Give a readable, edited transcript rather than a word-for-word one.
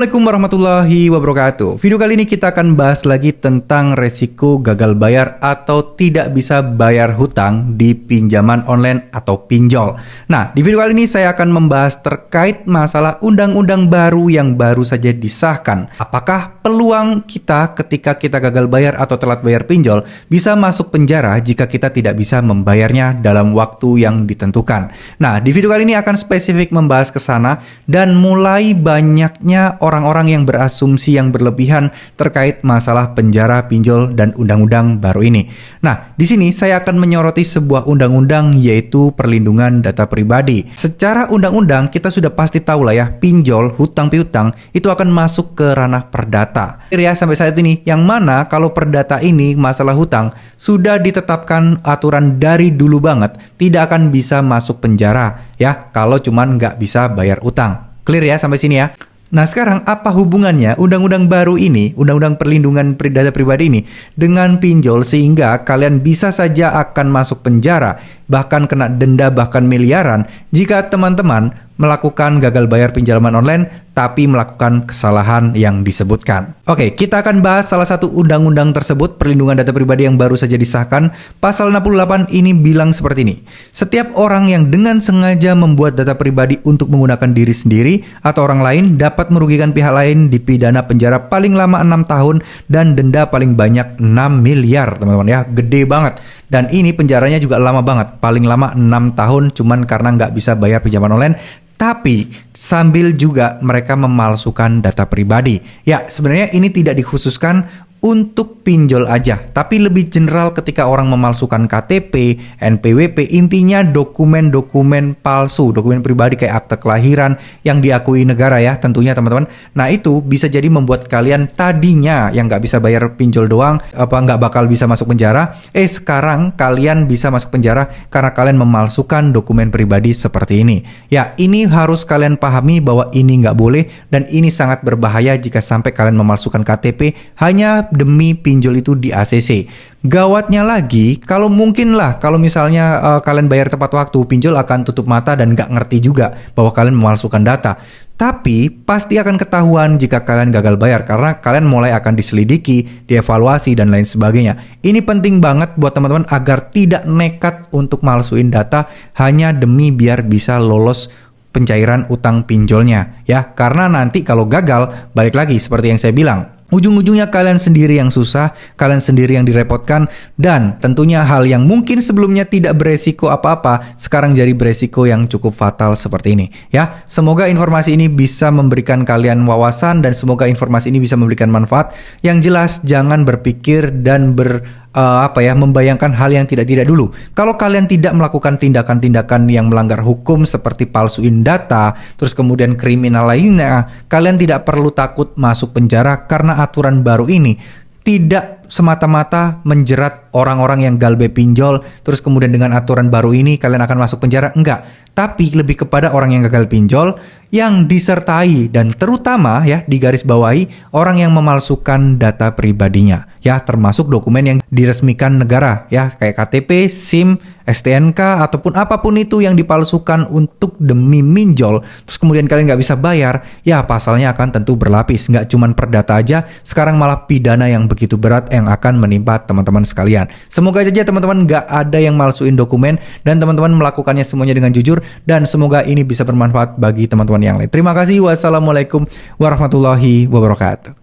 Assalamualaikum warahmatullahi wabarakatuh. Video kali ini kita akan bahas lagi tentang resiko gagal bayar atau tidak bisa bayar hutang di pinjaman online atau pinjol. Nah, di video kali ini saya akan membahas terkait masalah undang-undang baru yang baru saja disahkan. Apakah peluang kita ketika kita gagal bayar atau telat bayar pinjol bisa masuk penjara jika kita tidak bisa membayarnya dalam waktu yang ditentukan. Nah, di video kali ini akan spesifik membahas ke sana dan mulai banyaknya orang-orang yang berasumsi yang berlebihan terkait masalah penjara, pinjol, dan undang-undang baru ini. Nah, di sini saya akan menyoroti sebuah undang-undang yaitu perlindungan data pribadi. Secara undang-undang kita sudah pasti tahu lah ya, pinjol, hutang piutang itu akan masuk ke ranah perdata. Ya, sampai saat ini, yang mana kalau perdata ini masalah hutang sudah ditetapkan aturan dari dulu banget, tidak akan bisa masuk penjara ya kalau cuman nggak bisa bayar utang. Clear ya sampai sini ya? Nah sekarang apa hubungannya undang-undang baru ini, undang-undang perlindungan data pribadi ini dengan pinjol sehingga kalian bisa saja akan masuk penjara, bahkan kena denda bahkan miliaran jika teman-teman melakukan gagal bayar pinjaman online tapi melakukan kesalahan yang disebutkan. Oke, kita akan bahas salah satu undang-undang tersebut, perlindungan data pribadi yang baru saja disahkan. Pasal 68 ini bilang seperti ini. Setiap orang yang dengan sengaja membuat data pribadi untuk menggunakan diri sendiri atau orang lain dapat merugikan pihak lain dipidana penjara paling lama 6 tahun dan denda paling banyak 6 miliar, teman-teman ya. Gede banget. Dan ini penjaranya juga lama banget, paling lama 6 tahun cuman karena nggak bisa bayar pinjaman online. Tapi sambil juga mereka memalsukan data pribadi. Ya, sebenarnya ini tidak dikhususkan untuk pinjol aja, tapi lebih general ketika orang memalsukan KTP, NPWP, intinya dokumen-dokumen palsu, dokumen pribadi kayak akte kelahiran yang diakui negara ya tentunya teman-teman. Nah itu bisa jadi membuat kalian tadinya yang nggak bisa bayar pinjol doang, nggak bakal bisa masuk penjara, sekarang kalian bisa masuk penjara karena kalian memalsukan dokumen pribadi seperti ini. Ya ini harus kalian pahami bahwa ini nggak boleh dan ini sangat berbahaya jika sampai kalian memalsukan KTP hanya demi pinjol itu di ACC. Gawatnya lagi, kalau misalnya kalian bayar tepat waktu, pinjol akan tutup mata dan nggak ngerti juga bahwa kalian memalsukan data. Tapi pasti akan ketahuan jika kalian gagal bayar karena kalian mulai akan diselidiki, dievaluasi dan lain sebagainya. Ini penting banget buat teman-teman agar tidak nekat untuk malsuin data hanya demi biar bisa lolos pencairan utang pinjolnya ya. Karena nanti kalau gagal, balik lagi seperti yang saya bilang, ujung-ujungnya kalian sendiri yang susah, kalian sendiri yang direpotkan, dan tentunya hal yang mungkin sebelumnya tidak beresiko apa-apa, sekarang jadi beresiko yang cukup fatal seperti ini. Ya, semoga informasi ini bisa memberikan kalian wawasan dan semoga informasi ini bisa memberikan manfaat. Yang jelas jangan berpikir dan membayangkan hal yang tidak dulu. Kalau kalian tidak melakukan tindakan-tindakan yang melanggar hukum seperti palsuin data, terus kemudian kriminal lainnya, kalian tidak perlu takut masuk penjara karena aturan baru ini tidak semata-mata menjerat orang-orang yang galbe pinjol, terus kemudian dengan aturan baru ini kalian akan masuk penjara. Enggak, tapi lebih kepada orang yang gagal pinjol yang disertai dan terutama ya digaris bawahi orang yang memalsukan data pribadinya ya, termasuk dokumen yang diresmikan negara ya, kayak KTP, SIM, STNK ataupun apapun itu yang dipalsukan untuk demi minjol, terus kemudian kalian nggak bisa bayar, ya pasalnya akan tentu berlapis. Nggak cuman perdata aja, sekarang malah pidana yang begitu berat yang akan menimpa teman-teman sekalian. Semoga aja teman-teman nggak ada yang malsuin dokumen dan teman-teman melakukannya semuanya dengan jujur, dan semoga ini bisa bermanfaat bagi teman-teman yang lain. Terima kasih. Wassalamualaikum warahmatullahi wabarakatuh.